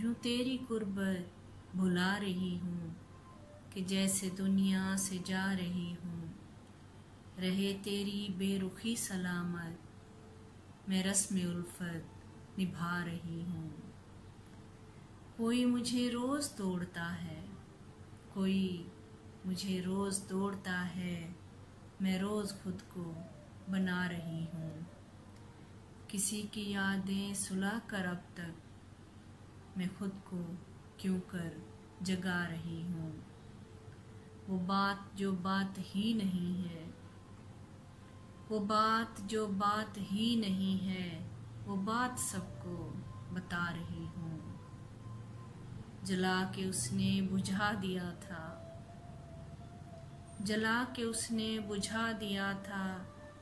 यूं तेरी कुर्बत भुला रही हूँ कि जैसे दुनिया से जा रही हूँ। रहे तेरी बेरुखी सलामत, मैं रस्म उल्फत निभा रही हूँ। कोई मुझे रोज़ तोड़ता है, कोई मुझे रोज़ तोड़ता है, मैं रोज़ खुद को बना रही हूँ। किसी की यादें सुला कर अब तक मैं खुद को क्यों कर जगा रही हूँ। वो बात जो बात ही नहीं है, वो बात जो बात ही नहीं है, वो बात सबको बता रही हूँ। जला के उसने बुझा दिया था, जला के उसने बुझा दिया था,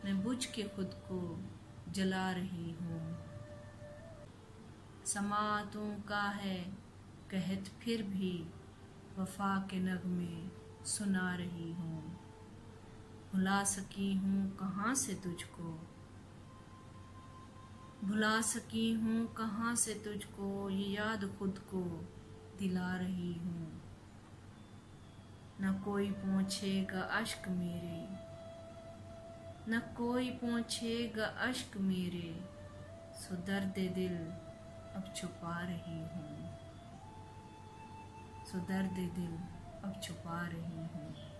मैं बुझ के खुद को जला रही हूँ। समातों का है कहत फिर भी वफा के नगमे सुना रही हूँ। भुला सकी हूँ कहाँ से तुझको, भुला सकी हूँ कहाँ से तुझको, ये याद खुद को दिला रही हूँ। न कोई पोंछेगा अश्क मेरे, न कोई पोंछेगा अश्क मेरे, सो दर्द दिल अब छुपा रही हूँ, सो दर्द दिल अब छुपा रही हूँ।